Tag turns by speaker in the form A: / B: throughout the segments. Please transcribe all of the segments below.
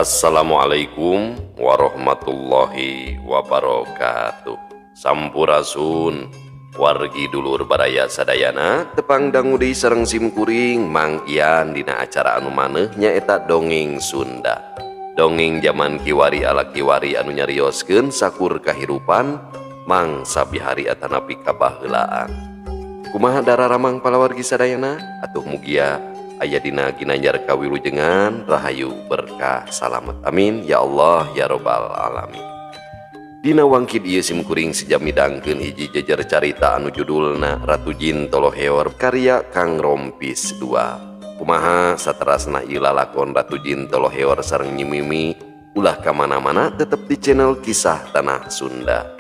A: Assalamualaikum warahmatullahi wabarakatuh. Sampurasun wargi dulur baraya sadayana tepang dangudi sareng simkuring Mang Ian dina acara anu maneh nyaeta dongeng Sunda. Dongeng zaman kiwari ala kiwari anu nyarioskeun sakur kahirupan mangsa bihari atanapi kabaheulaan. Kumaha dararamang palawargi sadayana atuh mugia aya dina ginanjar kawilujengan rahayu berkah salamet amin ya Allah ya robbal alamin. Dina wangkid ieu simkuring sejam midangkeun hiji jejer carita anu judulna Ratu Jin Toloheor karya Kang Rompis 2. Kumaha saterasna ieu lalakon Ratu Jin Toloheor sareng nyimimi ulah ka mana-mana tetep di channel Kisah Tanah Sunda.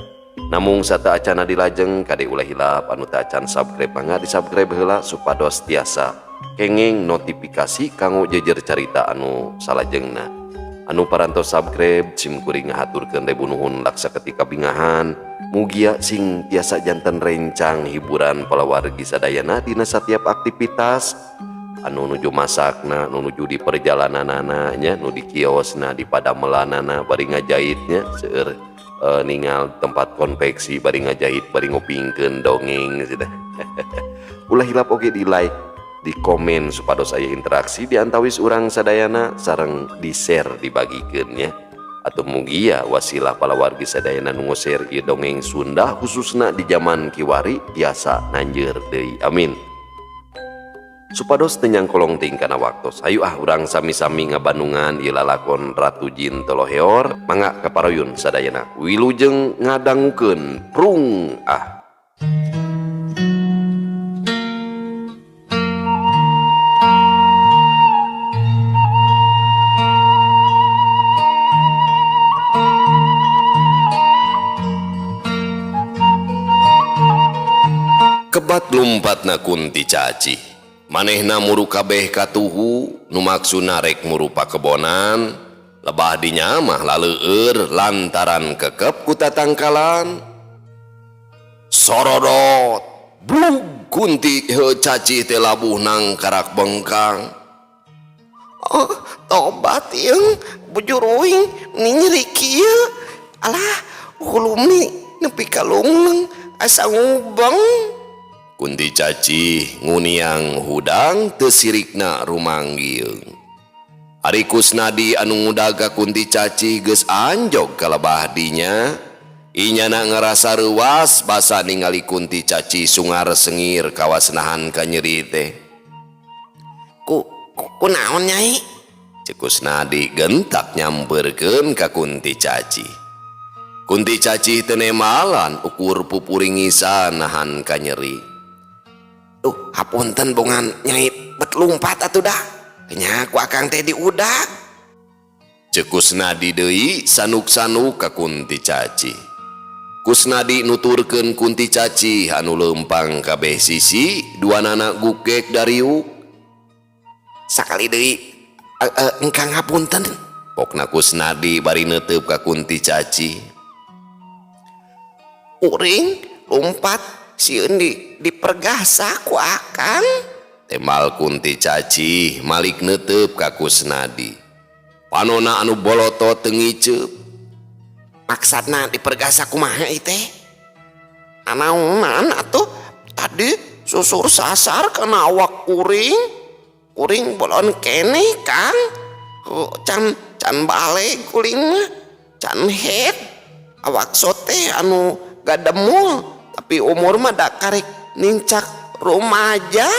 A: Namung sata acana dilajeng kade ulah hilap anu teu acan subscribe mangga di subscribe heula supados tiasa kenging notifikasi kanggo jejer carita anu salajengna. Anu parantos subscribe simkuring ngahaturkeun debu nuhun laksa ketika bingahan mugia sing tiasa janten rencang hiburan palawargi sadayana dina setiap aktivitas anu nuju masakna, anu nuju di perjalananana nya, nu di kiosna, di padamelanana bari ngajahitnya seueur ningal tempat konveksi bari ngajahit bari ngopingkeun dongeng cenah. Ulah hilap oge di like di komen supados aya interaksi di antawis urang sadayana sareng di share dibagikeun nya atuh mugia wasilah palawargi sadayana nu share ieu dongeng Sunda khususna di zaman kiwari biasa nanjeur deui amin. Supados teu nyangkolong ting kana waktos hayu urang sami-sami ngabandungan ieu lalakon Ratu Jin Toloheor mangga kaparoyun sadayana wilujeng ngadangukeun prung Kebat lumpatna Kunti Caci manehna muru kabeh katuhu nu maksudna rek muru pakebonan lebah dinya mah laleueur lantaran kekep ku tatangkalan sorodot blug Kunti Caci teh labuh nang karak bengkang. Tobat yeung bujur uing nyeri kieu alah hulumi nepi ka lungleng asa ngubeng. Kunti Caci nguniang hudang teu sirikna rumanggiung. Ari Kusnadi anu ngudaga Kunti Caci geus anjog ka lebah dinya, inyana ngerasa reuas basa ningali Kunti Caci sungar sengir kawasnahan ka nyeri teh. Kunaon nyai? Ceuk Kusnadi gentak nyampeurkeun ka Kunti Caci. Kunti Caci teu nemalan ukur pupuringisan nahan ka nyeri. Hapunten bongan nyai bet lumpat atuh dah. Nya ku akang teh diudag. Ceuk Kusnadi deui sanuk-sanuk ka Kunti Caci. Kusnadi nuturkeun Kunti Caci anu leumpang kabeh sisi duanana gukek dariuk. Sakali deui engkang hapunten. Pokna Kusnadi bari neuteub ka Kunti Caci. Uring lumpat sieun dipergasa ku akang. Tembal Kunti Caci malik neuteub ka Kusnadi. Panona anu boloto teu ngiceup. Maksudna dipergasa kumaha ieu teh? Anaonan atuh tadi susur sasar kana awak kuring. Kuring bolon keneh Kang. Can bale kuringna. Can head. Awak sote anu gademul tapi umur mah da karek nincak rumaja.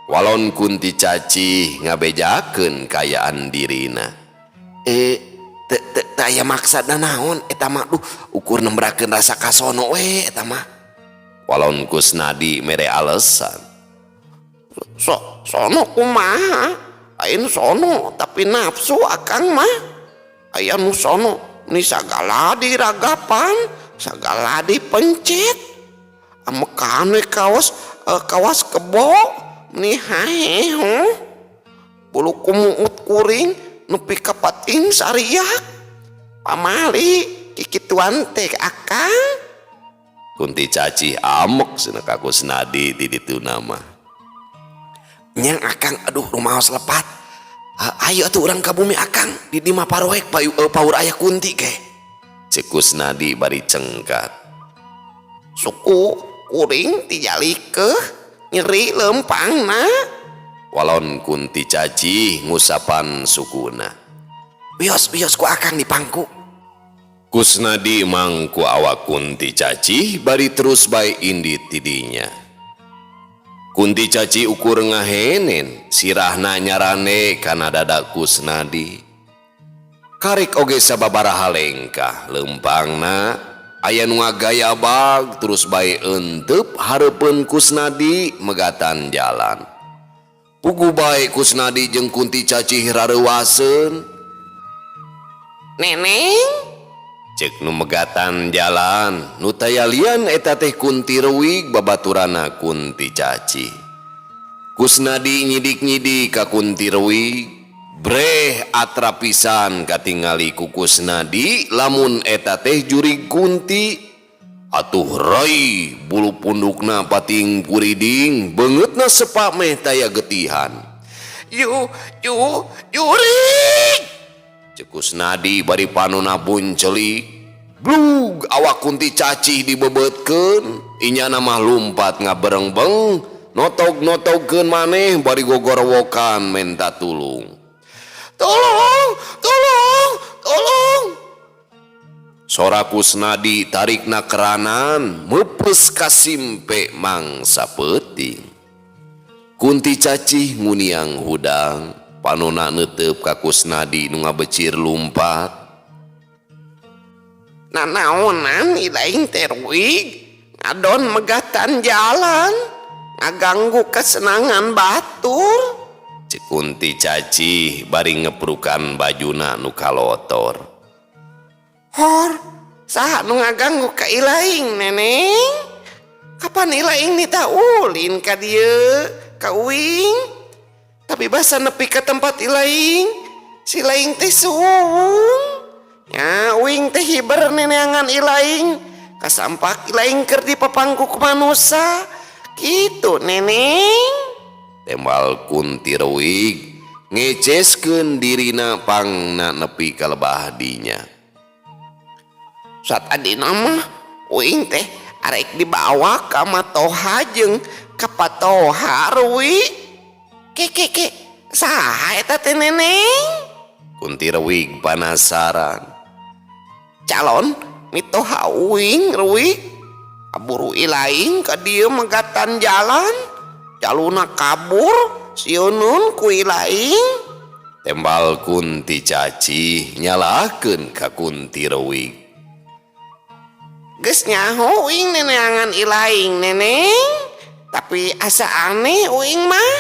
A: Walon Kunti Caci ngabejakeun kayaan dirina. Teu aya maksudna naon eta mah ukur nembrakeun rasa kasono we eta mah. Walon Kusnadi mere alesan. Sono kumaha? Lain sono tapi nafsu akang mah. Aya nu sono ni sagala diragapan, sagala dipencet. Amekan we kawas kebo ni hae bulu kumuut kuring nepi ka pating sariak pamali kikituan teh akang. Kunti Caci amok cenah ka Kusnadi di ditu nama. Nyang akang aduh rumaos lepat Ayo atuh urang ka bumi akang di mah paroek paur aya Kunti ke. Ceuk Kusnadi bari cengkat. Suku kuring tijalikeun nyeri leumpangna. Walon Kunti Caci ngusapan sukuna. Bios ku akang di pangku. Kusnadi mangku awak Kunti Caci bari terus bae indit tidinya. Kunti Caci ukur ngahenen sirahna nyarane kana dada Kusnadi. Karek oge sababaraha lengkah leumpangna aya nu ngagayabag terus bae euteup hareupeun Kusnadi megatan jalan. Pugu bae Kusnadi jeung Kunti Caci rareuwaseun. Neneng ceuk nu megatan jalan nu tayalian eta teh Kunti reuwig babaturana Kunti Caci. Kusnadi nyidik-nyidik ka Kunti reuwig, breh atra pisan katingali ku Kusnadi lamun eta teh jurig Kunti. Atuh rai bulu pundukna pating puriding beungeutna sepak meh taya getihan. Jurig ceuk Kusnadi bari panonna buncelik. Blug awak Kunti Caci dibebeutkeun, inyana mah lumpat ngaberengbeng, notog-notogkeun maneh bari gogorowokan menta tulung. Tolong! Sora Kusnadi tarikna keranan meupes kasimpe mangsa peuting. Kunti Caci nguniang hudang, panonna neuteup ka Kusnadi nu ngabecir lumpat. Nanaonan ilaing teh reuwig ngadon megatan jalan ngaganggu kesenangan batur. Ceuk Kunti Caci bari ngeprukan bajuna nu kalotor. Hor, saha nu ngaganggu ka ilaing neneng? Kapan ilaing nita ulin ka dieu ka uing? Tapi basa nepi ke tempat ilaing, si laing teh suung. Ya uing teh hiber neneangan ilaing, kasampak ilaing keur di papangku ku manusa. Kitu neneng. Tembal Kunti reuwig ngeceskeun dirina pangna nepi ka lebah dinya. Saat adina mah uing teh arek dibawa ka Matoha jeung ka Patoha reuwig. Ke saha eta teh neneng? Kunti reuwig panasaran. Calon mitoha uing reuwig kaburu ilaing ka dieu megatan jalan, caluna kabur sieuneun ku ilaing. Tembal Kunti Caci nyalakeun ka Kunti reuwig. Geus nyaho uing neneangan ilaing neneng, tapi asa aneh uing mah.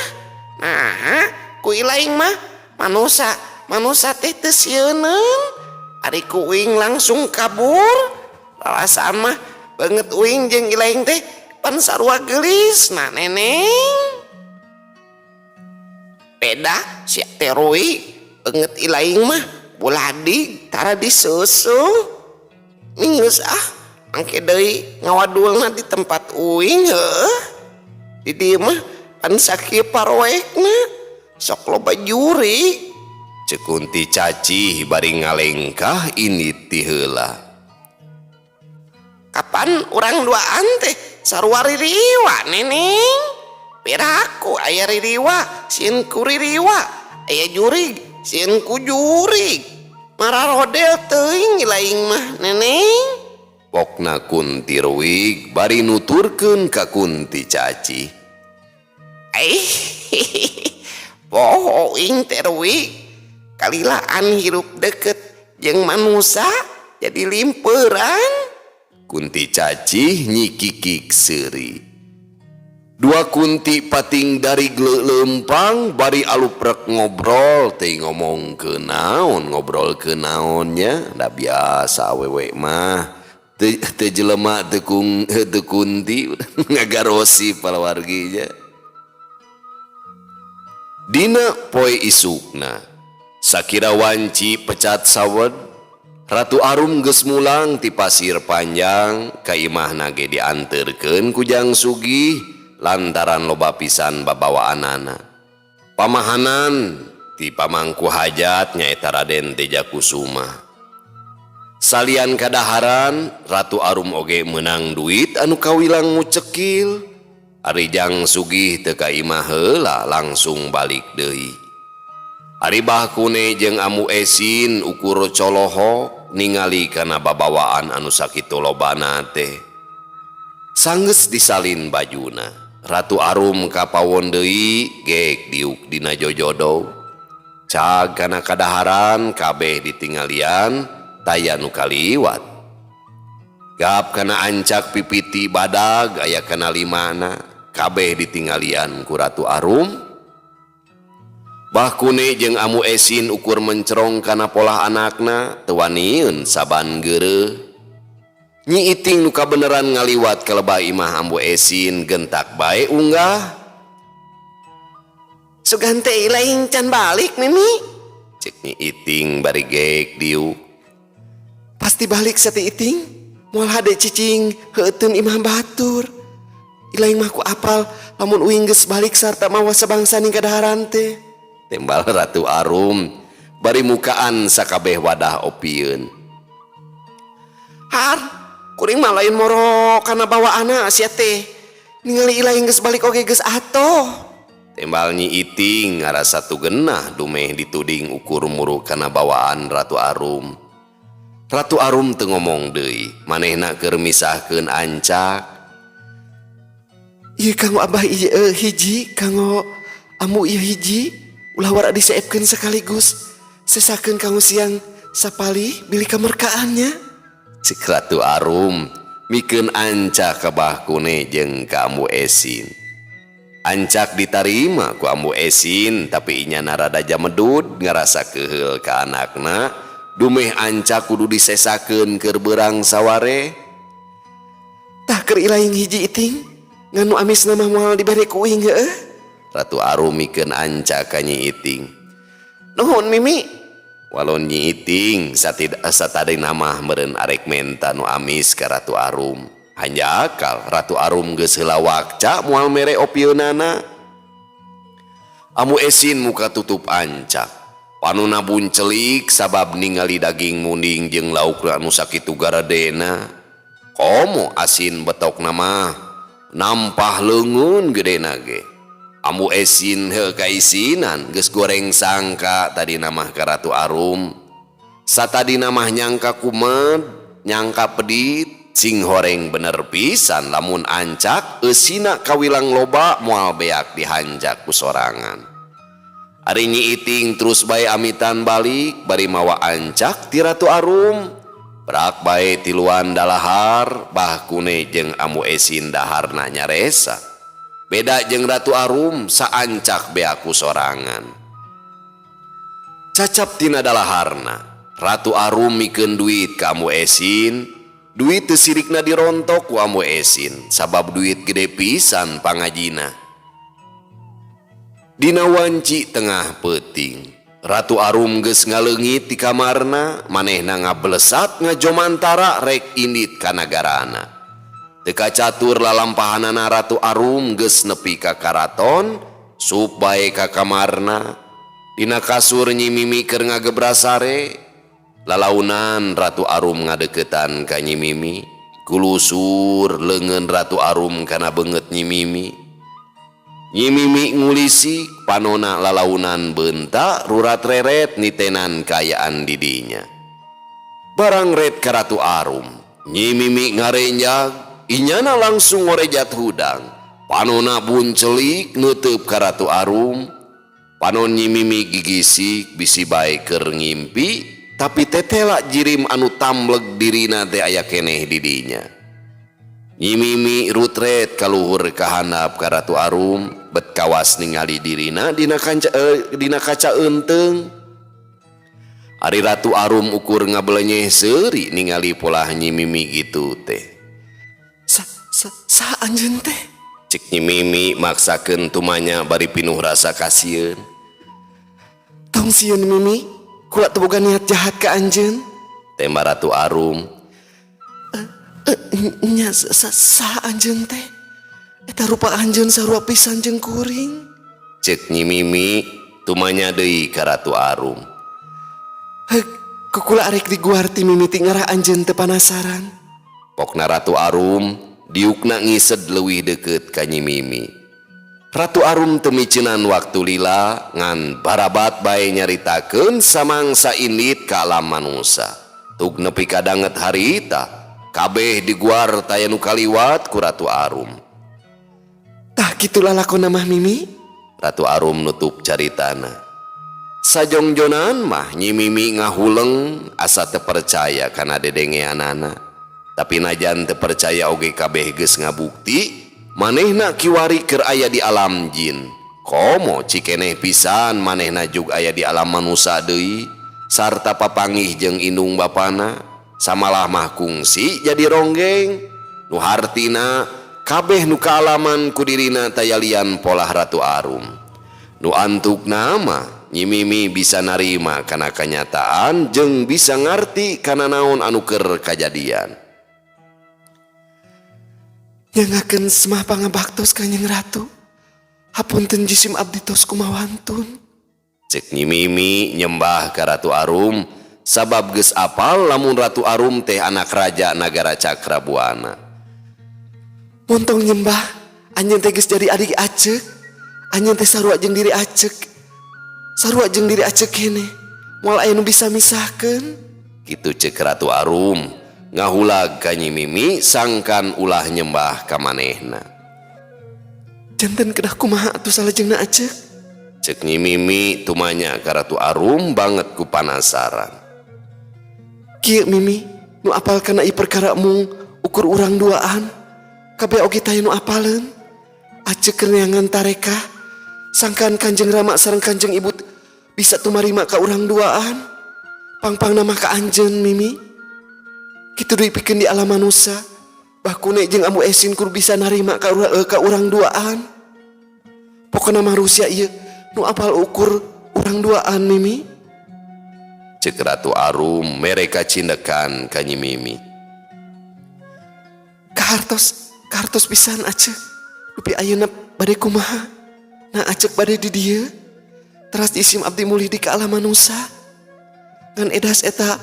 A: Nah, ku ilaing mah manusa teh teu sieuneun. Ari ku uing langsung kabur. Alasan mah banget uing jeung ilaing teh pan sarua geulis nah neneng. Beda si teh reuwig banget ilaing mah buladi tara disusu. Ninggeus mangke deui ngawadulna di tempat uing heuh. Di dieu mah pan sakieu paroekna sok loba juri. Ceuk Kunti Caci bari ngalengkah indit ti heula. Kapan urang duaan teh sarua ririwa neneng? Piraku aya ririwa sieun ku ririwa, aya jurig sieun ku jurig. Mararodel teuing ilaing mah neneng. Pokna Kunti reuwig bari nuturkeun ka Kunti Caci. Poho ing teh reuwig kalilaan hirup deket jeung manusa jadi limpeuran. Kunti Caci nyikikik seuri. Dua Kunti pating dari leumpang bari aluprek ngobrol teh ngomong ke naon ngobrol ke naonnya da biasa awewe mah teu jelema teu Kunti ngagarosi palawarginya. Dina poe isukna sakira wanci pecat sawed, Ratu Arum geus mulang ti Pasir Panjang ka imahna ge dianterkeun ku Jang Sugih lantaran loba pisan babawaanana. Pamahanan ti pamangku hajat nyaeta Raden Tejakusuma. Salian kadaharan Ratu Arum oge menang duit anu kawilang ngucekil. Ari jang sugih teu ka imah heula langsung balik deui. Ari Bahkune jeung Amu Esin ukur colohok ningali kana babawaan anu sakitu lobana teh. Sanggeus disalin bajuna, Ratu Arum kapawon deui geek diuk dina jojodoh. Cag kana kadaharan kabeh ditinggalian taya nu kaliwat. Gap kana ancak pipiti badag aya kana limana kabeh ditinggalian ku Ratu Arum. Bahkune jeung Amu Esin ukur mencerong kana pola anakna teu wanieun saban geureuh. Nyi Iting nu kabeneran ngaliwat ka lebah imah Amu Esin gentak bae unggah. "Sugante ilaing can balik Mimi," cek Nyi Iting bari geek diuk. "Pasti balik sate Iting, moal hade cicing heuteun imah batur. Ilaing mah ku apal lamun uing geus balik sarta mawa sabangsa ning kadaharan teh," tembal Ratu Arum bari mukaan sakabeh wadah opieun. "Har, kuring mah lain moro kana bawaana sia teh. Ningali ilaing geus balik oge geus atoh," tembal Nyi Iting ngarasa tugenah dumeh dituding ukur muru kana bawaan Ratu Arum. Ratu Arum teu ngomong deui, manehna keur misahkeun ancak. "Ieu kanggo Abah ieu hiji, kanggo Amu ieu hiji. Ulah wara diseepkeun sekaligus. Sesakeun kanggo siang sapali bili kamerkaannya," cik Ratu Arum mikeun ancak ka Bahkune jeung ka Amu Esin. Ancak ditarima ku Amu Esin tapi inyana rada jamedud ngarasa keheul ka anakna dumeh ancak kudu disesakeun keur beurang saware. "Tah keur ilaing hiji Iting nganu amisna mah moal dibere ku uing heueuh," Ratu Arum mikeun ancak ka Nyi Iting. "Nuhun Mimi." Walon Nyi Iting satadina mah meureun arek menta nu amis ka Ratu Arum. Hanjakal Ratu Arum geus heula wakca moal mere opieunana. Amu Esin muka tutup ancak. Panuna buncelik sabab ningali daging munding jeung lauk anu sakitu garedena. Komo asin betokna mah nampah leungeun gedena ge. Amu Esin heuh kaisinan geus goreng sangka tadina mah ka Ratu Arum. Satadina mah nyangka kumed, nyangka pedit, sing horeng bener pisan lamun ancak eusina kawilang loba moal beak dihanjak ku sorangan. Ari Nyi Iting terus bae amitan balik bari mawa ancak ti Ratu Arum. Brak bae tiluan dalahar Bahkune jeung Amu Esin daharna nyaresa. Beda jeung Ratu Arum saancak beaku sorangan. Cacap tina dalaharna Ratu Arum mikeun duit ka Amu Esin. Duit teu sirikna dirontok ku Amu Esin sabab duit gede pisan pangajina. Dina wanci tengah peuting Ratu Arum geus ngaleungit di kamarna manehna ngablesat ngajomantara rek indit ka nagarana. Teka catur lalampahanana Ratu Arum geus nepi ka karaton sup bae ka kamarna. Dina kasur Nyi Mimi keur ngagebras sare. Lalaunan Ratu Arum ngadeuketan ka Nyi Mimi. Kulusur leungeun Ratu Arum kana beungeut Nyi Mimi. Nyi Mimi ngulisik panona lalaunan beunta rurat reret nitenan kayaan didinya. Barang red ka Ratu Arum Nyi Mimi ngarenjag. Inyana langsung ngorejat hudang. Panona buncelik nutup ka Ratu Arum. Panon Nyi Mimi gigisik bisi bae keur ngimpi tapi tetela jirim anu tambleg dirina teh aya keneh didinya. Nyi Mimi rutret kaluhur ka handap ka Ratu Arum bet kawas ningali dirina dina kaca eunteng. Ari Ratu Arum ukur ngabelenyeh seuri ningali pola Nyi Mimi gitu teh. Sa anjeun teh, cek Nyi Mimi maksakeun tumanya bari pinuh rasa kasieun. "Tong sieun Mimi, kula teu boga niat jahat ka anjeun," tembak Ratu Arum. Nya sa anjeun teh? Eta rupa anjeun sarua pisan jeung kuring," cek Nyi Mimi tumanya deui ka Ratu Arum.
B: Hek, kukula arek diguarti mimiti ngarah anjeun teu panasaran.
A: Pokna Ratu Arum diukna ngised leuwih deukeut ka Nyi Mimi. Ratu Arum teu miceunnan waktu lila ngan barabat bae nyaritakeun samangsa indit ka alam manusia. Tug nepi ka danget harita kabeh diguar taya nu kaliwat ku Ratu Arum.
B: Tah kitu lalakonna mah Mimi?
A: Ratu Arum nutup caritana. Sajongjonan mah Nyi Mimi ngahuleng asa teu percaya kana dedengeanana. Tapi najan teu percaya oge kabeh geus ngabukti manehna kiwari keur aya di alam jin. Komo cikeneh pisan manehna jug aya di alam manusia deui sarta papanggih jeung indung bapana. Samalah mah kungsi jadi ronggeng. Nu hartina kabeh nu kaalaman ku dirina tayalian polah Ratu Arum. Nu antukna mah Nyi Mimi bisa narima kana kenyataan jeung bisa ngarti kana naon anu keur kajadian.
B: Nyangakeun semah pangabaktos Kanjeng Ratu. Hapunten jisim abdi tos kumawantun.
A: Cek Nyi Mimi nyembah ka Ratu Arum sabab geus apal lamun Ratu Arum teh anak raja nagara Cakrabuana.
B: Montong nyembah, anjeun teh geus jadi adik acek. Anjeun teh sarua jeung diri acek. Sarua jeung diri acek kene. Moal aya nu bisa misahkeun.
A: Kitu cek Ratu Arum ngahulag ka Nyi Mimi sangkan ulah nyembah ka manehna.
B: Janten kedah kumaha atuh salajengna acek?
A: Cek Nyi Mimi tumanya ka Ratu Arum banget ku panasaran.
B: Kieu Mimi, nu apal kana ieu perkara mung ukur urang duaan. Kabeh oge taya nu apaleun. Acek keur neangan tarekah sangkan Kanjeng Rama sareng Kanjeng Ibu bisa tumarima ka urang duaan. Pangpangna mah ka anjeun Mimi. Kitu deui pikeun di alam manusia. Bakune jeung ambu esin kur bisa narima ka urang duaan. Pokona mah rusia ieu nu apal ukur urang duaan Mimi.
A: Cek Ratu Arum mereka cindekan ka Nyi Mimi.
B: Kahartos pisan acek. Dupi ayeuna bade kumaha? Nah acek bade di dieu. Teras isim abdi mulih di ka alam manusia. Ngan edas eta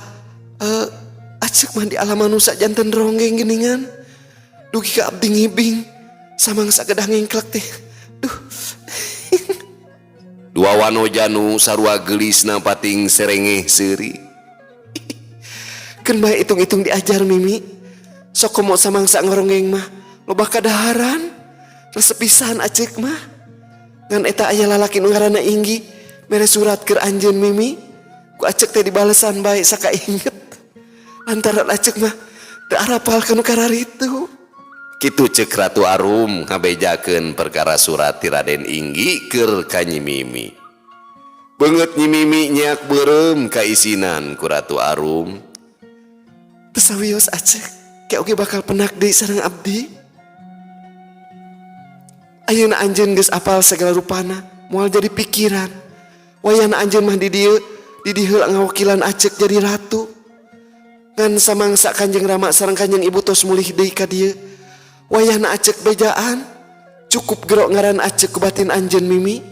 B: acek mah di alam manusia janten ronggeng geuningan. Dugi ka abdi ngibing. Samangsa kedah ngengklek teh. Duh.
A: Dua wanojanu sarua gelisna pating serengeh seuri.
B: Keun bae itung-itung diajar Mimi. Sok komo samangsa ngoronggeng mah loba kadaharan. Resep pisan acek mah. Ngan eta aya lalaki nu ngaranna Inggi mere surat keur anjeun Mimi. Ku acek teh dibalesan bae sakainget. Lantaran acek mah teu arapal kanu kararitu.
A: Kitu cek Ratu Arum ngabejakeun perkara surat ti Raden Inggi keur ka Nyi Mimi. Beungeut Nyi Mimi nyeak beureum kaisinan ku Ratu Arum.
B: Teu sawios acek, ke oge bakal penak deui sareng abdi. Ayeuna anjeun geus apal segala rupana, moal jadi pikiran. Wayahna anjeun mah di dieu heula ngawakilan acek jadi ratu. Ngan samangsa Kanjeng Rama sareng Kanjeng Ibu tos mulih deui ka dieu. Wayahna acek bejaan, cukup gerok ngaran acek ku batin anjeun Mimi.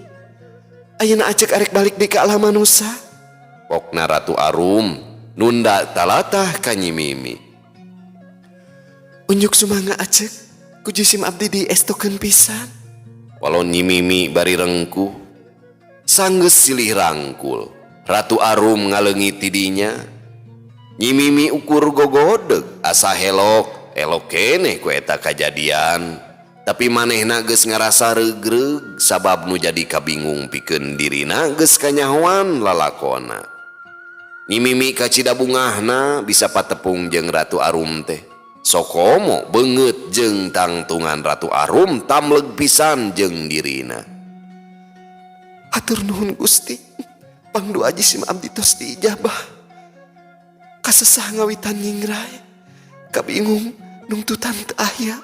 B: Ayeuna acek arek balik deui ka alam manusia.
A: Pokna Ratu Arum nunda talatah ka Nyi Mimi.
B: Unjuk sumangga acek, ku jisim abdi diestokeun pisan.
A: Walau Nyi Mimi bari rengkuh, sanggeus silih rangkul. Ratu Arum ngaleungit ti dinya. Nyi Mimi ukur gogodeg asa elok kene ku eta kajadian. Tapi manehna geus ngarasa regreg sabab nu jadi kabingung pikeun dirina geus kanyahoan lalakonna. Nyi Mimi kacida bungahna bisa patepung jeung Ratu Arum teh. Sokomo beungeut jeung tangtungan Ratu Arum tamleg pisan jeung dirina.
B: Hatur nuhun Gusti, pangdoa jisim abdi tos diijabah. Kasesah ngawitan nyingrai, kabingung nungtutan teu aya.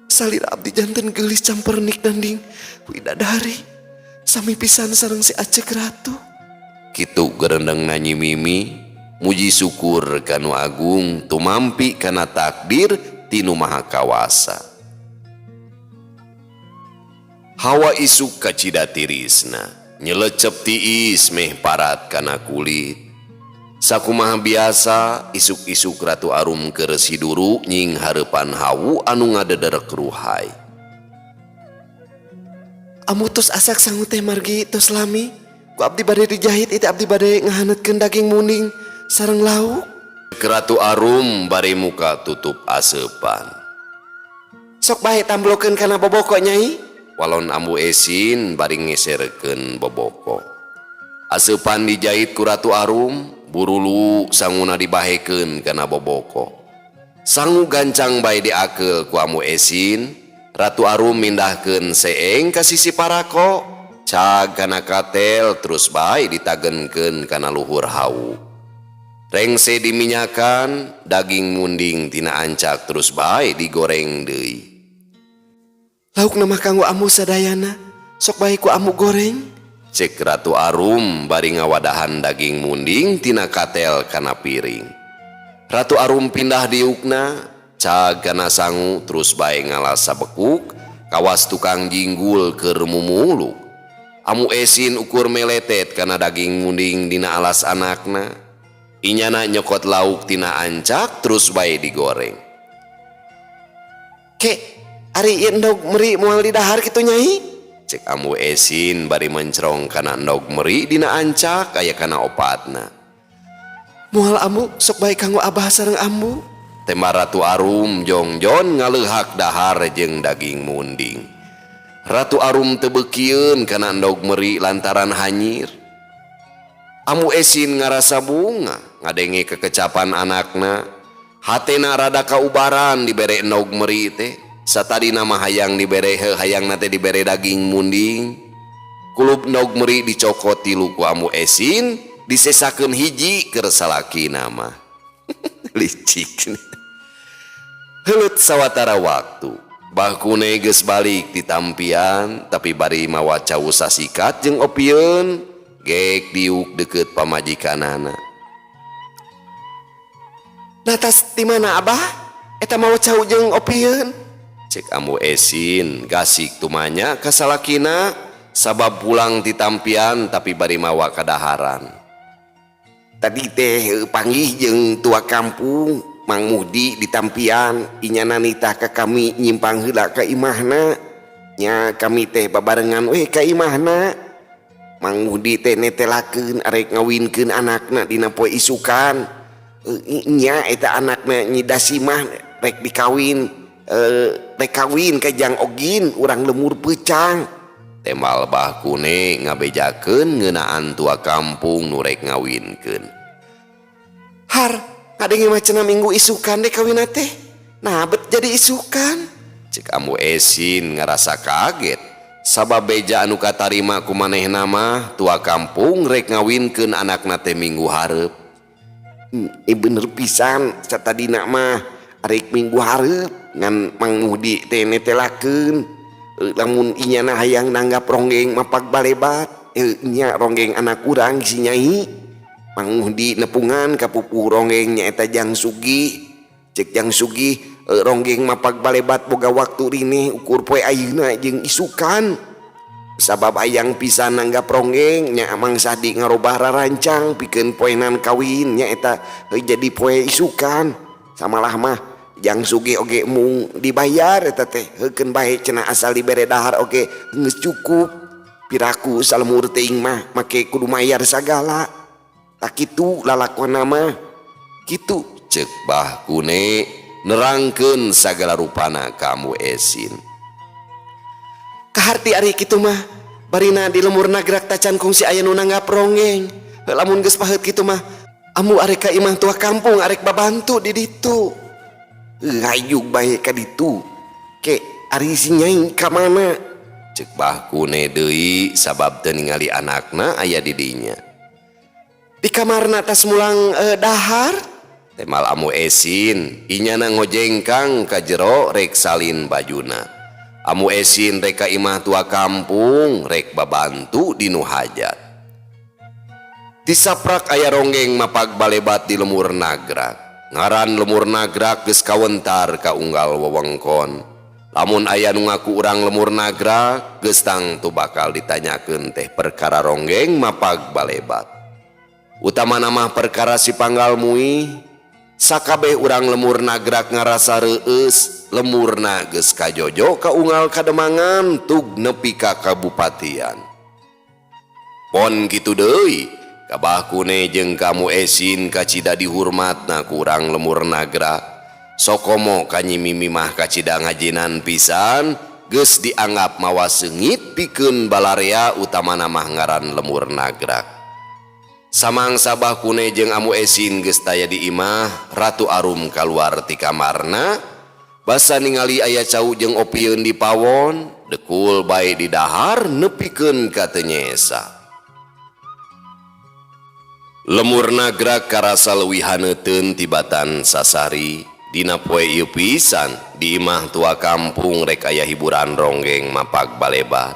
B: Salir abdi janten geulis campernik danding widadari sami pisan sareng si acek ratu.
A: Kitu gerendengna Nyi Mimi muji syukur kanu agung tumampi kana takdir tinu maha kawasa. Hawa isuk kacida tirisna, nyelecep tiis meh parat kana kulit. Sakumaha biasa isuk-isuk Ratu Arum keur siduru nying hareupan hawu anu ngadederek ruhai.
B: Amu tos asak sangu teh margi tos lami. Ku abdi bade dijahit itu abdi bade ngahanetkeun daging munding sareng lauk.
A: Ratu Arum bari muka tutup aseupan.
B: Sok bae tamblokeun kana boboko Nyai.
A: Walon Ambu Esin bari ngeserkeun boboko. Aseupan dijahit ku Ratu Arum, burulu sanguna dibahekeun kana boboko. Sangu gancang bae diakeul ku Ambu Esin, Ratu Arum mindahkeun seeng ka sisi parako, cag kana katel terus bae ditagenkeun kana luhur hawu. Rengse diminyakan, daging munding tina ancak terus bae digoreng deui.
B: Lauk nama kanggo amu sadayana, sok bae ku amu goreng.
A: Cek Ratu Arum bari ngawadahan daging munding tina katel kana piring. Ratu Arum pindah diukna, cag kana sangu terus bae ngalas sabekuk, kawas tukang jinggul keur mumuluk. Ambu Esin ukur meletet kana daging munding dina alas anakna. Inyana nyokot lauk tina ancak terus bae digoreng.
B: Ke, ari ieu endog meri moal di dahar kitu Nyai?
A: Cek Ambu Esin bari mencrong kana endog meri dina ancak aya kana opatna.
B: Moal amu sok bae kanggo abah sareng ambu.
A: Tema Ratu Arum jongjon ngaleuhak dahar jeung daging munding. Ratu Arum teu beukieun kana endog meri lantaran hanyir. Ambu Esin ngarasa bunga ngadenge kekecapan anakna. Hatena rada kaubaran dibere endog meri teh. Satadina mah hayang dibere hayang nate dibere daging munding. Kulup endog meri dicokot tilu ku Ambu Esin, disesakeun hiji keur salakina mah. Licik. Heuleut sawatara waktu, Bahkune geus balik di tampian, tapi bari mawa cawu sasikat jeung opieun, gek diuk deket pamajikanana.
B: Natas di mana abah? Eta mau cau jeung opieun.
A: Cek Ambu Esin gasik tumanya ka salakina sabab pulang di tampian tapi bari mawa kadaharan.
B: Tadi teh panggih jeung tua kampung Mang Muhdi di tampian, inyana nitah ka kami nyimpang heula ka imahna. Nya kami teh babarengan we ka imahna. Mang Muhdi teh netelakeun arek ngawinkeun anakna dina poe isukan. Nya eta anakna Nyi Dasimah rek dikawin, rek kawin ka Jang Ogin urang lemur peucang.
A: Temal Bahkune ngabejakeun ngeunaan tua kampung nu rek ngawinkeun.
B: Har, kadenge mah cenah minggu isukan deh kawinna teh. Nah, bet jadi isukan.
A: Cek Ambu Esin ngarasa kaget sabab beja anu katarima ku manehna mah tua kampung rek ngawinkeun anakna teh minggu hareup.
B: Bener pisan satadina mah arek minggu hareup ngan Mang Muhdi teh netelakeun. Lamun inyana hayang nanggap ronggeng mapak balebat, nya ronggeng anak urang si Nyai. Mang Muhdi nepungan ka pupuh ronggeng nyaeta Jang Sugi. Cek Jang Sugi, ronggeng mapak balebat boga waktu rini ukur poe ayeuna jeung isukan. Sabab ayang pisan nanggap ronggeng nya Mang Sadi ngarobah rarancang pikeun poenan kawin nyaeta jadi poe isukan. Samalah mah Jang Sugi oge mung dibayar eta teh heukeun bae cenah asal dibere dahar oge geus cukup. Piraku salemur teuing mah make kudu mayar sagala. Tak kitu lalakonna mah. Kitu
A: cek Bahkune nerangkeun sagala rupana ka Ambu Esin.
B: Kaharti ari kitu mah barina di lemur nagrak tacan kungsi aya nu nanggap ronggeng. Lamun geus paheut kitu mah amu arek ka imah tua kampung arek babantu di ditu. Hayug bae ka ditu. Ke ari si Nyai ka mana?
A: Cek Bahkune deui sabab teu ningali anakna aya di dinya.
B: Di kamarna tas mulang dahar.
A: Temal Ambu Esin inyana ngojengkang ka jero rek salin bajuna. Ambu Esin rek ka imah tua kampung rek babantu dinu hajat. Disaprak aya ronggeng mapag balebat di lemur nagrak. Ngaran lemur nagrak geus kawentar ka unggal wewengkon. Lamun aya nu ngaku urang lemur nagrag geus tang tu bakal ditanyakeun teh perkara ronggeng mapag balebat. Utamana mah perkara si panggal muih, sakabeh urang lemur nagrag ngarasa reueus lemurna geus kajojo ka unggal kademangan tug nepi ka kabupatian. Pon kitu deui, kabahkune jeung kamu esin kacida dihurmatna ku urang lemur nagrag. Sokomo kanyi mimi mah kacida ngajinan pisan geus dianggap mawa seungit pikeun balarea utamana mah ngaran lemur nagrag. Samang sabah kune jeung amu esin geus taya di imah, Ratu Arum kaluar ti kamarna basa ningali aya cau jeung opieun di pawon, dekul bae di dahar nepikeun ka teu nyesa. Lemur nagrag karasa leuwih haneuteun tibatan sasari. Dina poe ieu pisan di imah tua kampung rek aya hiburan ronggeng mapag balebat.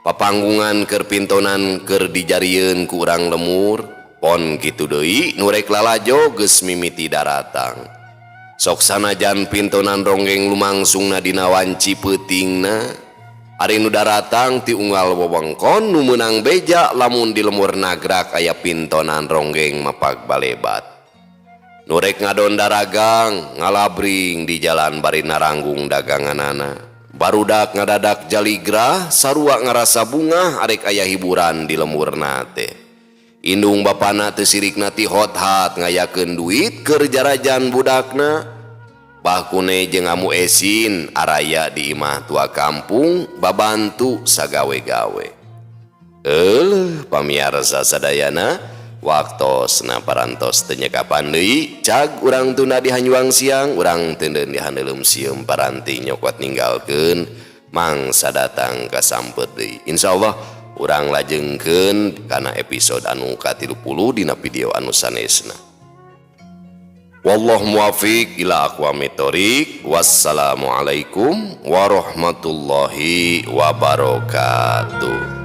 A: Papanggungan keur pintonan keur dijarieun ku urang lemur. Pon kitu deui nu rek lalajo geus mimiti daratang. Sok sanajan pintonan ronggeng lumangsungna dina wanci peutingna, ari nu daratang ti unggal wewengkon nu meunang beja lamun di lemur nagrag aya pintonan ronggeng mapag balebat. Nurek ngadon daragang ngalabring di jalan bari naranggung daganganana. Barudak ngadadak jaligrah sarua ngarasa bunga arek aya hiburan di lemurna teh. Indung bapana teu sirikna ti hot-hat ngayakeun duit keur jarajan budakna. Bahkune jeung amu esin araya di imah tua kampung babantu sagawe-gawe. Pamiarsa sadayana, waktosna parantos teu nyekapan deui, cag urang tunda di hanyuang siang, urang teu di handeuleum sieum paranti nyokot ninggalkeun mangsa datang kasampet deui. Insyaallah urang lajengkeun kana episode anu ka-30 dina video anu sanesna. Wallahu muwaffiq ila aqwamit thoriq. Wassalamualaikum warahmatullahi wabarakatuh.